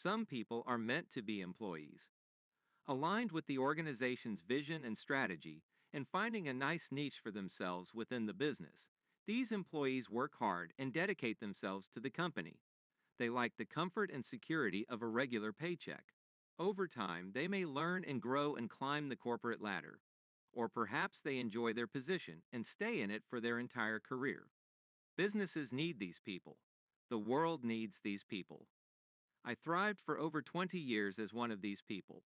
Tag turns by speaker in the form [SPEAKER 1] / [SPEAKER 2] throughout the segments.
[SPEAKER 1] Some people are meant to be employees, aligned with the organization's vision and strategy, and finding a nice niche for themselves within the business. These employees work hard and dedicate themselves to the company. They like the comfort and security of a regular paycheck. Over time, they may learn and grow and climb the corporate ladder. Or perhaps they enjoy their position and stay in it for their entire career. Businesses need these people. The world needs these people. I thrived for over 20 years as one of these people.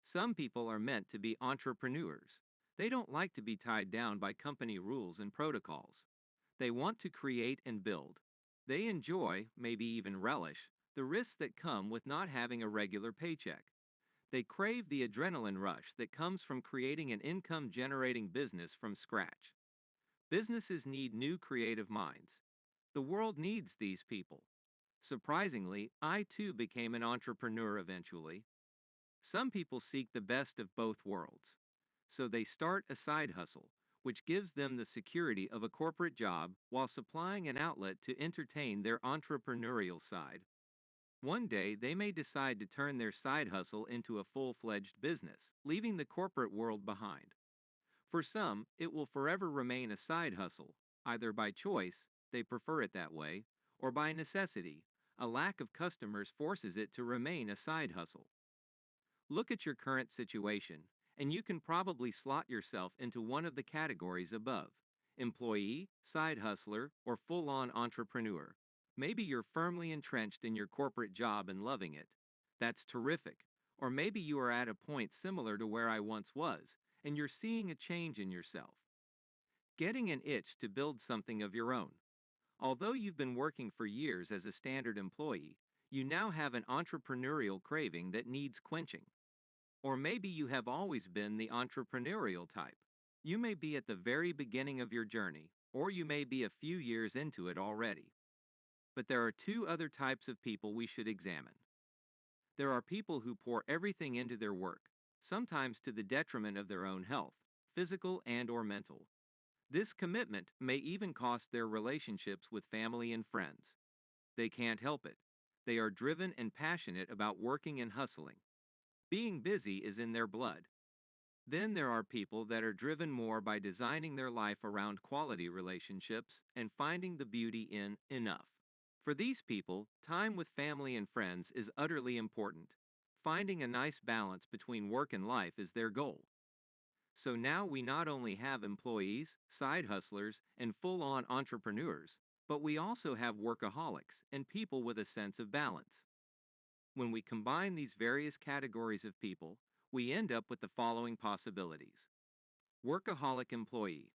[SPEAKER 1] Some people are meant to be entrepreneurs. They don't like to be tied down by company rules and protocols. They want to create and build. They enjoy, maybe even relish, the risks that come with not having a regular paycheck. They crave the adrenaline rush that comes from creating an income-generating business from scratch. Businesses need new creative minds. The world needs these people. Surprisingly, I too became an entrepreneur eventually. Some people seek the best of both worlds. So they start a side hustle, which gives them the security of a corporate job while supplying an outlet to entertain their entrepreneurial side. One day, they may decide to turn their side hustle into a full-fledged business, leaving the corporate world behind. For some, it will forever remain a side hustle, either by choice, they prefer it that way, or by necessity, a lack of customers forces it to remain a side hustle. Look at your current situation, and you can probably slot yourself into one of the categories above: employee, side hustler, or full-on entrepreneur. Maybe you're firmly entrenched in your corporate job and loving it. That's terrific. Or maybe you are at a point similar to where I once was, and you're seeing a change in yourself. Getting an itch to build something of your own. Although you've been working for years as a standard employee, you now have an entrepreneurial craving that needs quenching. Or maybe you have always been the entrepreneurial type. You may be at the very beginning of your journey, or you may be a few years into it already. But there are two other types of people we should examine. There are people who pour everything into their work, sometimes to the detriment of their own health, physical and/or mental. This commitment may even cost their relationships with family and friends. They can't help it. They are driven and passionate about working and hustling. Being busy is in their blood. Then there are people that are driven more by designing their life around quality relationships and finding the beauty in enough. For these people, time with family and friends is utterly important. Finding a nice balance between work and life is their goal. So now we not only have employees, side hustlers, and full-on entrepreneurs, but we also have workaholics and people with a sense of balance. When we combine these various categories of people, we end up with the following possibilities: workaholic employee,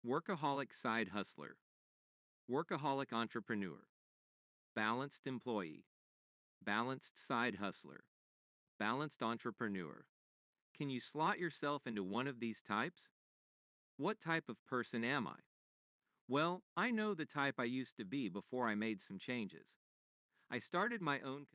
[SPEAKER 1] workaholic side hustler, workaholic entrepreneur, balanced employee, balanced side hustler, balanced entrepreneur. Can you slot yourself into one of these types? What type of person am I? Well, I know the type I used to be before I made some changes. I started my own